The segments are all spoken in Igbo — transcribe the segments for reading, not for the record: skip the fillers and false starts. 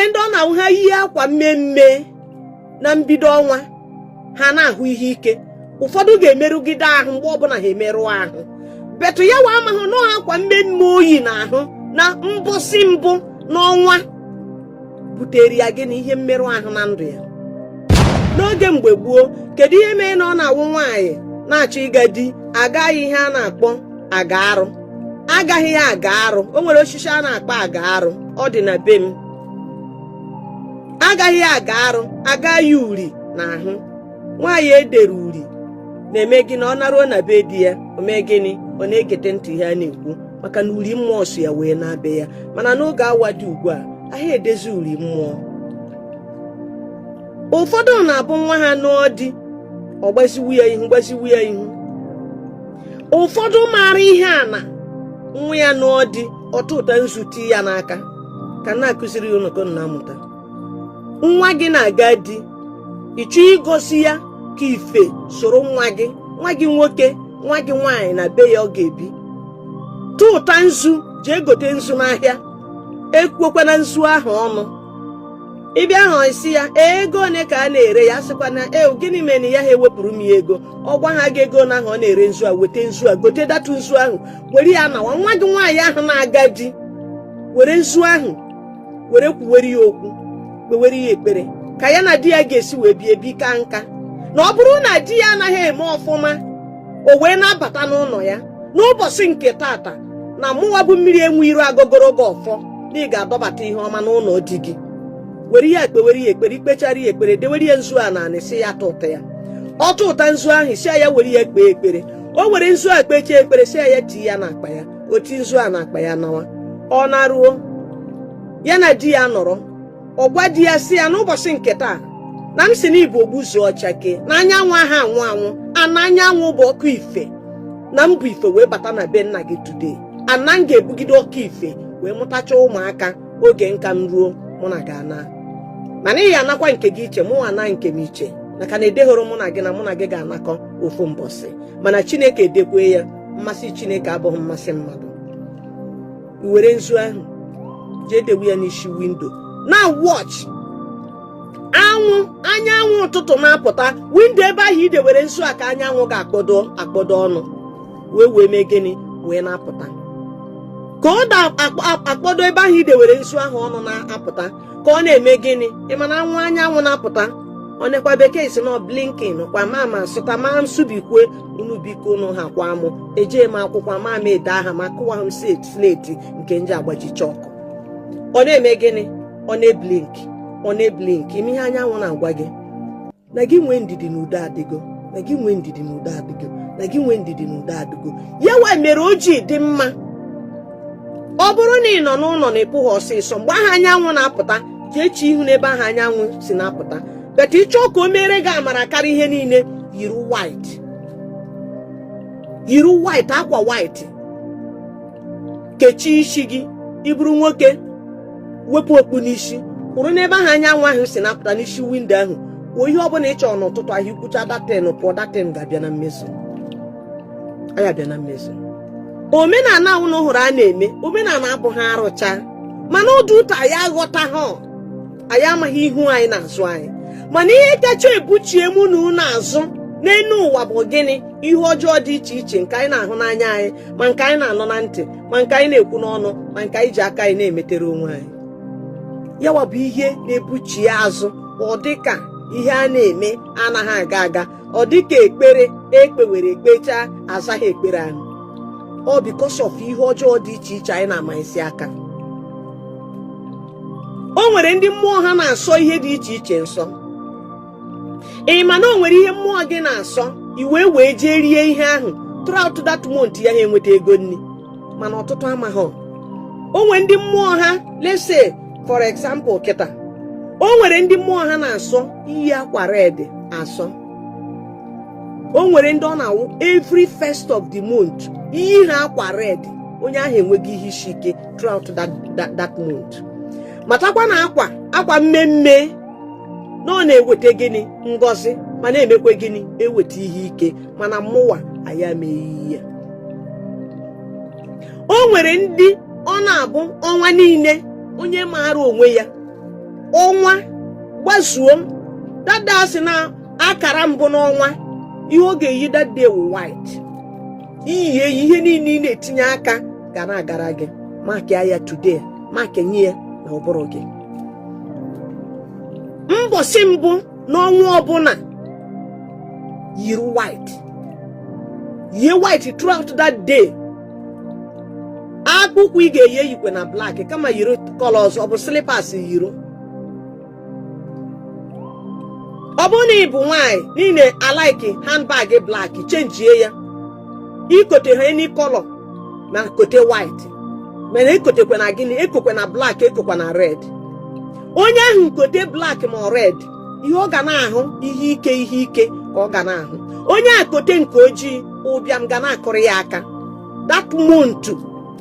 nwere ndị ọ na-ahụ ha yi akwa mmemme na mbido ọnwa ha na-ahụ ihe ike, ụfọdụ ga-emerụgide ahụ mgbe ọbụla ha emerụ ahụ, betụ ya wa amahụ na akwa mmemme oyi na ahụ na mbụsị mbụ n'ọnwa butere ya gịnị ihe mmerụ ahụ na ndụ ya. N'oge mgbe gboo, kedu ihe mere na ọ na-awụ nwaanyị na-achọ ịga di agaghị ihe a na-akpọ aga arụ, agaghị ya aga arụ. O nwere osisi a na-akpọ aga arụ, ọ dị na be m. Agaghị ya aga arụ, agaghị uri na ahụ. Nwaanyị edere uri na-eme gị na ọ naruo na be di ya, o mee gịnị, ọ na-egete ntị ihe a na-ekwu maka na uri mmụọ so ya wee na-abịa ya. Mana n'oge awa dị ugbu a, ahịa edezi uri mmụọ. Ụfọdụ na-abụ nwa ha nụọ di, ọ gbaziwu ya ihu. Ụfọdụ maara ihe a na nwa ya nụọ di, ọtụ ụta nzuti ya n'aka. Ka na-akụziri unu ka na-amụta. Nwa gị na-aga di, ịchọ igosi ya ka ife soro nwa gị nwoke, nwa gị nwaanyị na be ya ọ ga-ebi. Tụ ụta nzu, jee gote nzu n'ahịa, ekwekwana nzu ahụ ọnụ. Ịbịa ahụ isi ya ego one ka a na-ere ya, sịkwa na gịnị mere na ya ha ewepụrụ m ya ego, ọ gwa ha gị ego na ahụ ọ na-ere nzu a, weta nzu a, gote datu nzu ahụ, were ya nawa. Nwa gị nwaanyị ahụ na-aga di, were nzu ahụ were kwuwere ya okwu, kpewere ya ekpere ka ya na di ya ga-esi wee bie ebi ka nka. Na ọ bụrụ na di ya anaghị eme ọfụma, o wee na-abata n'ụlọ ya n'ụbọchị nke tata, na mụnwa bụ mmiri enwe iru agogoro gị ọfọ, na ị ga-adọbata ihe ọma n'ụlọ di gị. Were ya ekpewere ya ekpere, ikpechara ya ekpere, dewere ya nzu a na si ya tụta ya. Ọ tụta nzu ahụ, si ya were ya ekpe ekpere. O were nzu a kpecha ekpere, si ya tii ya n'akpa ya, o ti nzu a n'akpa ya nawa. Ọ naruo ya na di ya nọrọ, ọ gwa di ya si ya n'ụbọchị nke taa na m si na Igbo gbuzuo ọchake na anyanwụ ahụ anwụ ana anyanwụ bụ ọkụ ife, na mbụ ife wee bata na be nna gị today. Ana m ga-ebugide ọkụ ife wee mụtacha ụmụaka, oge nka m ruo mụ na ga-ana. Mana ị ga-anakwa nke gị iche, mụ ana nke m iche, maka na edehoro mụ na gị ga-anakọ ofu mbọsị. Mana Chineke edekwe ya, mmasị Chineke abụghị mmasị mmadụ. Were nzu ahụ jee dewe ya n'isi windo na watch anyanwụ ụtụtụ na-apụta. Windo ebe ahụ ide were nzu a ka anyanwụ ga-akpọdo ọnụ wee mee gịnị, wee na-apụta. Ka ọ akpọdo ebe ahụ ide were nzu ahụ ọnụ na-apụta, ka ọ na-eme gịnị, ịmana anyanwụ na-apụta. Ọ nekwa bekee si na blinking kwa mama sụta ma m subikwe unu biko unu ha kwa mụ eje m akwụkwọ ma m ede aha ma kụwa m sleti nke nje agbaji chọkụ. Ọ na-eme gịnị, ọ na-eblink ime ihe anyanwụ na-agwa gị na gị nwee ndidi na udo adịgo, na gị nwee ndidi na udo adịgo, na gị nwee ndidi na udo adịgo. Ya wa mere o ji dị mma, ọ bụrụ na ị nọ n'ụlọ na ịpụghị ọsịsọ, mgbe ahụ anyanwụ na-apụta, jee chi ihu n'ebe ahụ anyanwụ si na-apụta. Beta ịchọ ka o mere gị amara karịa ihe niile, yiri white, akwa white, kechie isi gị. Iburu nwoke, wepụ okpu n'isi, kwụrụ n'ebe ahụ anyanwụ ahụ si na-apụta n'isi windo ahụ. Oyi ọbụla ị chọrọ n'ụtụtụ ahụ, ikwucha datin pụọ, datin ga-abịa na mmezu. Anya bịa na mmezu. Omenala ahụ na hụrụ a na-eme, omenala abụghị arụcha, mana ụdị ụtọ anyị aghọta ha, anyị amaghị ihu anyị na-azụ anyị. Mana ihe kacha ebuchie mụ na unu azụ n'elu ụwa bụ gịnị? Ihe ọjọọ dị iche iche nke anyị na-ahụ n'anya anyị, ma nke anyị na-anọ na ntị, ma nke anyị na-ekwu n'ọnụ, ma nke anyị ji aka anyị na-emetere onwe anyị. Yawa bụ ihe na-ebuchie azụ. Ọ dịka ihe a na-eme anaghị aga, ọ dịka ekpere ekpewere ekpecha azaghị ekpere ahụ. Ọ because of ihe ọjọọ dị iche iche anyị na-amanyesi aka. O nwere ndị mmụọ ha na-asọ ihe dị iche iche nsọ. Ma na o nwere ihe mmụọ gị na-asọ, iwe wee jee rie ihe ahụ, throughout that month ya ha enweta ego nri, mana ọtụtụ amaghị. O nwere ndị mmụọ ha, let's say for example kịta, o nwere ndị mmụọ ha na-asọ iyi akwa red asọ. O nwere ndị ọ na-awụ every first of the month iyi ha akwa red, onye ahụ enweghị ihe isi ike throughout that month. Matakwa na akwa mmemme na ọ na-eweta gịnị ngọzi, ma na-emekwe gịnị eweta ihe ike, mana mmụwa anyị ameghị ya. O nwere ndị ọ na-abụ ọnwa niile onye maara onwe ya ọnwa gbazuo dada si na akara mbụ n'ọnwa ihe ọ ga-eyi that day white ihe niile na-etinye aka ga na-agara gị maka ya today maka nye ya na ụbụrụ gị mbọsị mbụ n'ọnwa ọbụla yiri white throughout that day. Akpụkpọ ị ga-eyi yikwe na black kama yiri colors ọ bụ slippers yiri. Ọ bụrụ na ị bụ nwanyị niile alike handbag black chenjie ya ikote ha any color na kote white mana ekotekwe na gịnị ekokwe na black ekokwe na red. Onye ahụ kote black ma red ihe ọ ga na-ahụ ihe ike ka ọ ga na-ahụ. Onye akote nke ojii ụbịam ga na-akụrụ ya aka. That month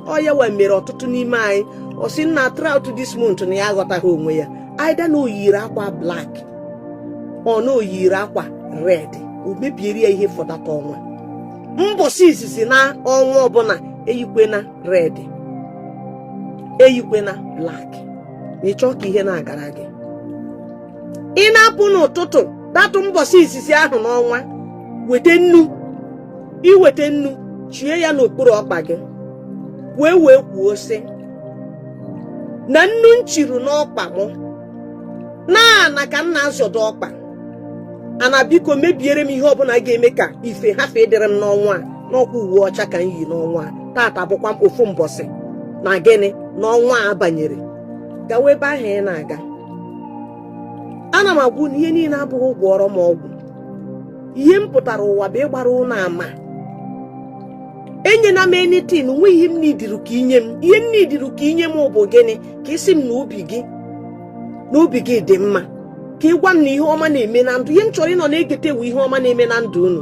ọ ya wee mere ọtụtụ n'ime anyị ọ sị na throughout this month na ya aghọtaghị onwe ya either na oyiri akwa black ọ na oyiri akwa red o mebieri ya ihe for that ọnwa. Mbọsị izizi na ọnwa ọbụla eyikwe na red eyikwe na black n'ịchọ ka ihe na-agara gị. Ị na-apụ n'ụtụtụ datụ mbọsị izizi ahụ n'ọnwa iweta nnu chie ya n'okpuru ọkpa gị wee kwuo sị na nnu nchiru n'ọkpa mụ na ka nna azọdọ ọkpa ana biko mebiere m ihe ọbụla ga-eme ka ife hafe dịrị m n'ọnwa n'ọkwa uwe ọcha ka m yi n'ọnwa tata bụkwa m ofu mbọsị na gịnị n'ọnwa a banyere gawa ebe ahụ ị na-aga. Ana m agwụ na ihe niile abụghị ụgwọ ọrụ m ọgwụ. Ihe m pụtara ụwa bụ ịgbara ụlọ ama enyena m anything nwe ihe m nidiru ka inye m ihe m nidiru ka inye m bụ gịnị ka isi m na obi gị dị mma ka ịgwa m na ihe ọma na-eme na ndụ ihe m chọrọ ịnọ na-egete wu ihe ọma na-eme na ndụ unu.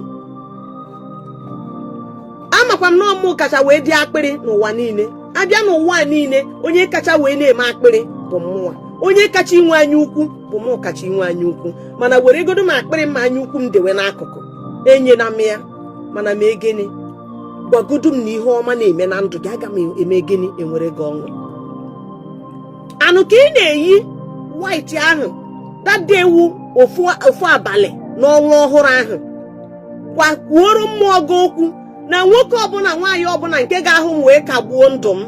Amakwa m na ọmụ kacha wee dị akpịrị n'ụwa niile abịa n'ụwa niile onye kacha wee na-eme akpịrị bụ mmụọ onye kacha inwe anya ukwu bụ mụ kacha inwe anya ukwu mana were egodo m akpịrị m anya ukwu m dewe n'akụkụ enyela m ya mana mee gịnị gwagodu m na ihe ọma na-eme na ndụ gị aga m eme gịnị enwere gị ọṅụ. Anụ ka ị na-eyi white ahụ dadewu ofu abalị n'ọnwa ọhụrụ ahụ kwuoro mmụọ gị okwu na nwoke ọbụla nwaanyị ọbụla nke ga-ahụ m wee kagbuo ndụ m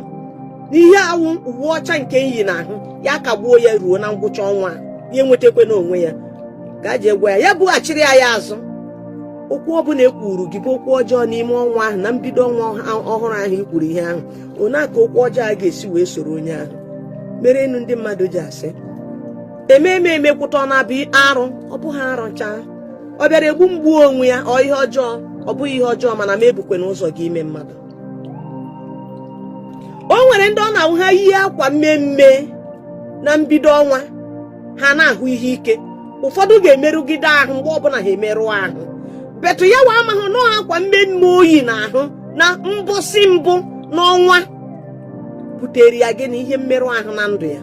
n'ihe awụ uwe ọcha nke iyi n'ahụ ya kagbuo ya ruo na ngwụcha ọnwa ya enwetakwe n'onwe ya ka je gwa ya bughachiri ya azụ. Okwu ọbụla ekwuru gị bụ okwu ọjọọ n'ime ọnwa ahụ na mbido ọnwa ọhụrụ ahụ ikwuru ihe ahụ one aka okwu ọjọọ a ga-esi wee soro onye ahụ mere enu ndị mmadụ ji asị emekwụta ọ na-abịa arụ ọ bụghị arụ chaa ọ bịara egbu mgbuo onwe ya ọ ihe ọjọọ ọ bụghị ihe ọjọọ mana m ebukwe n'ụzọ gị ime mmadụ. O nwere ndị ọ na-ahụ ha yie akwa mmemme na mbido ọnwa ha na-ahụ ihe ike ụfọdụ ga-emerụgide ahụ mgbe ọbụla ha emerụ ahụ betụ ya wa amahụ na akwa mmemme oyi n'ahụ na mbọsị mbụ n'ọnwa butere ya gị na ihe mmerụ ahụ na ndụ ya.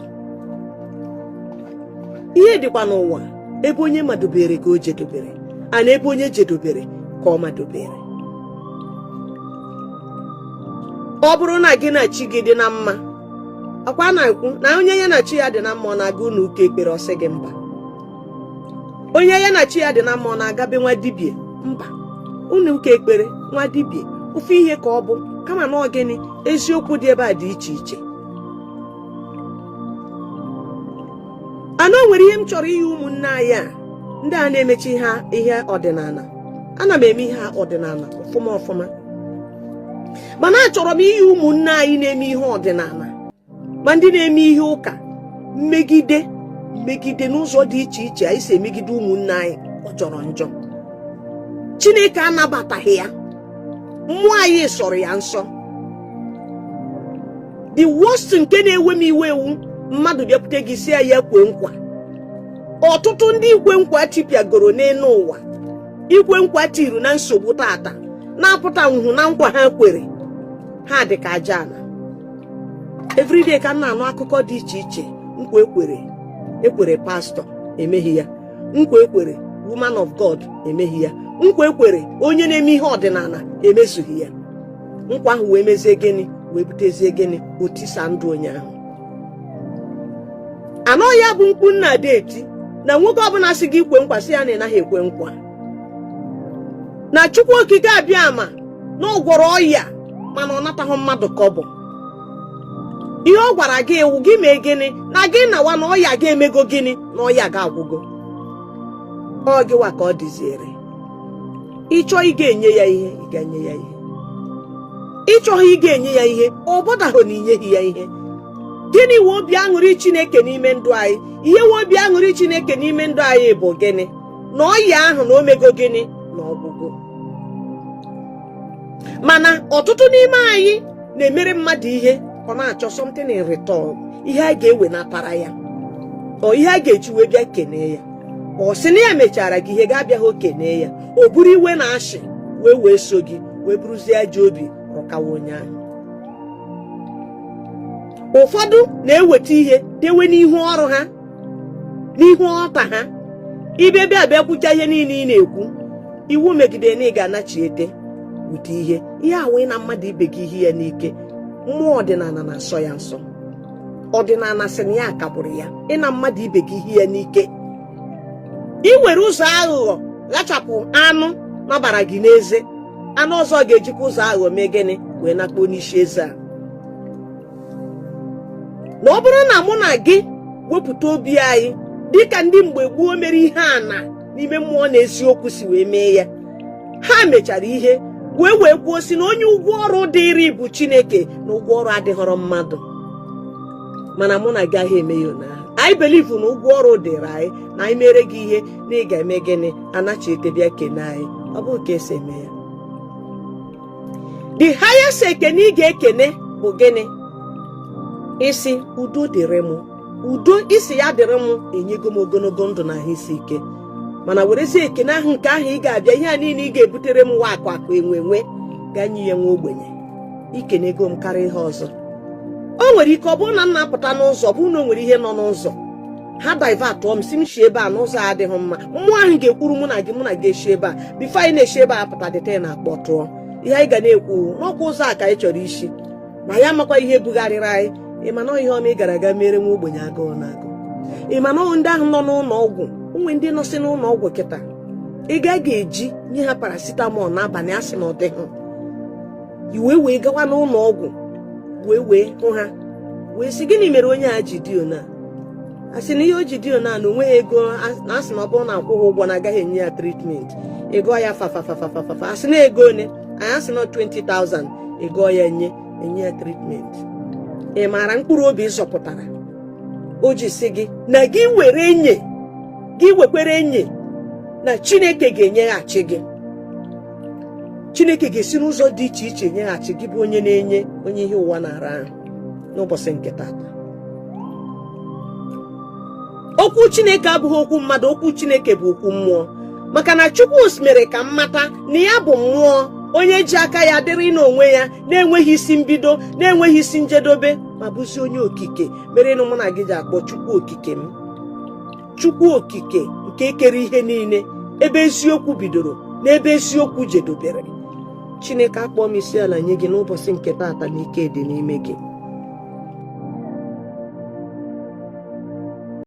Ihe dịkwa n'ụwa ebe onye madobere ka o jedobere ana ebe onye jedobere ka ọ madobere. Ọ bụrụ na gị na chi gị dị na mma akwa na-ekwu na onye ya na chi ya dị na mma ọ na-aga ụlọ ụka ekpere ọsị gị mba. Onye ya na chi ya dị na mma ọ na-agabe nwa dibịa mba. Ụlọ ụka ekpere nwa dibịa ofe ihe ka ọ bụ kama na ọgịnị eziokwu dị ebe a dị iche iche. Ana nwere ihe m chọrọ ihe ụmụnne anyị a ndị a na-emechi ihe ọdịnala ana m eme ihe ọdịnala ọfụma mana achọrọ m ihe ụmụnne anyị na-eme ihe ọdịnala ma ndị na-eme ihe ụka mmegide n'ụzọ dị iche iche anyị si emegide ụmụnne anyị ọ jọrọ njọ. Chineke anabataghị ya mmụọ anyị sọrọ ya nsọ. The worst nke na-ewe m iwe ewu mmadụ bịakwute gị si ya kwe nkwa. Ọtụtụ ndị ikwe nkwa tipịagoro n'elu ụwa ikwe nkwa tiru na nsogbu tata na-apụta nhụ na nkwa ha kwere ha dị ka aja ala. Everyday ka m na-anụ akụkọ dị iche iche nkwa ekwere pastọ emeghị ya nkwa ekwere woman of God emeghị ya nkwa ekwere onye na-eme ihe ọdịnala emezughị ya. Nkwa ahụ wee mezie gịnị wee butezie gịnị otisa ndụ onye ahụ. anọ ya bụ mkpu nna deeti na nwoke ọbụla sị gị ikwe nkwa sị ya na ị naghị ekwe nkwa, na Chukwu okike abịa ama na ọ gwọrọ ọya mana ọ nataghị mmadụ kọbọ. Ihe ọ gwara gị ewu gị mee gịnị na gị nawa na ọya ga emego gịnị na ọya ga agwụgo. Ọ gịwa ka ọ dịziere. Ịchọ ị ga-enye ya ihe ị ga-enye ya ihe, ịchọghị ị ga-enye ya ihe ọ bụdahụ na inyeghị ya ihe. Gịnị wee obi aṅụrị Chineke n'ime ndụ anyị? Ihe wee obi aṅụrị Chineke n'ime ndụ anyị bụ gịnị? Na ọya ahụ na o mego gịnị na ọgwụgwụ. Mana ọtụtụ n'ime anyị na-emere mmadụ ihe ọ na-achọ something in return, ihe a ga-ewe natara ya, ọ ihe a ga-eji wee bịa kenee ya. Ọ sị na ya mechara gị ihe ga-abịaghị okene ya, o buru iwe na ashị wee so gị wee buruzie ajọ obi rụkawa onye ahụ. Ụfọdụ na-eweta ihe dewe n'ihu ọrụ ha, n'ihu ọta ha, ibe bịa kwucha ihe niile ị na-ekwu, iwu megide na ị ga-anachiete wute ihe ahụ na mmadụ ibe gị ihe ya n'ike. Mmụọ ọdịnala na-asọ ya nsọ, ọdịnala sị na ya kagburu ya ịna mmadụ ibe gị ihe ya n'ike. Ị were ụzọ aghụghọ ghachapụ anụ nabara gị n'eze, anụ ọzọ ga-ejikwa ụzọ aghụghọ mee gịnị wee nakpo n'isi eze a. Na ọ bụrụ na mụ na gị wepụta obi anyị dịka ndị mgbe gboo mere ihe ana n'ime mmụọ na eziokwu si wee mee ya, ha mechara ihe wee kwuo si na onye ụgwọ ọrụ dịrị bụ Chineke na ụgwọ ọrụ adịghọrọ mmadụ. Mana mụ na gị ahụ eme ya ụnyaahụ. Anyị believe na ụgwọ ọrụ dịrị anyị na anyị mere gị ihe na ị ga-eme gịnị anachiete bịa kene anyị. Ọ bụ ka esi eme ya. The highest ekene ị ga-ekene bụ gịnị? Isi udo dịrị m, udo isi ya dịrị m enyego m ogologo ndụ na ahụ isi ike. Mana werezie ekene ahụ nke ahụ ị ga-abịa ihe a niile ị ga-ebutere m nwa akụ enwe ga-nye ya nwa ogbenye, ikenego m karịa ihe ọzọ. O nwere ike ọ bụrụ na m na-apụta n'ụzọ bụ na o nwere ihe nọ n'ụzọ, ha divatụọ m si m shi ebe a n'ụzọ adịghị mma, mmụọ ahụ ga-ekwuru mụ na gị eshi ebe a bifo anyị na-eshi ebe a pụta dịta na-akpọ tụọ ihe anyị ga na-ekwu n'ọkwa ụzọ a ka anyị chọrọ isi, ma ya makwa ihe bugharịrị anyị. Ịma na ihe ọma ị gara aga mere nwa ogbenye agụụ na-agụ. Ịma na ndị ahụ nọ n'ụlọ ọgwụ, onwe ndị nọsị n'ụlọ ọgwụ kịta, ị ga-eji nye ha paracetamol n'abalị asị na ọ dịghị, iwe wee gawa n'ụlọ ọgwụ wee hụ ha wee sị gịnị mere onye a ji dị ona? Asị na ihe o ji dị ona na onweghị ego, na asị na ọ bụrụ na akwụghị ụgwọ na agaghị enye ya tritment, ego ya fafafafafafa. Asị na ego one anyị asị na 20,000 ego ya enye ya tritment. Ị maara mkpụrụ obi zọpụtara o ji sị gị na gị wekwere enye na Chineke ga-enyeghachi gị. Chineke ga-esi n'ụzọ dị iche iche nyeghachi gị bụ onye na-enye onye ihe ụwa na-ara ahụ n'ụbọchị nke tata. Okwu Chineke abụghị okwu mmadụ, okwu Chineke bụ okwu mmụọ. Maka na Chukwu mere ka m mata na ya bụ mmụọ, onye ji aka ya dịrị n'onwe ya, na-enweghị isi mbido, na-enweghị isi njedobe, ma bụzi onye okike. Mere na mụ na gị ji akpọ Chukwu okike m, Chukwu okike nke kere ihe niile, ebe eziokwu bidoro na ebe eziokwu jedobere. Chineke akpọ m isi ala nye gị n'ụbọchị nke tata na ike dị n'ime gị.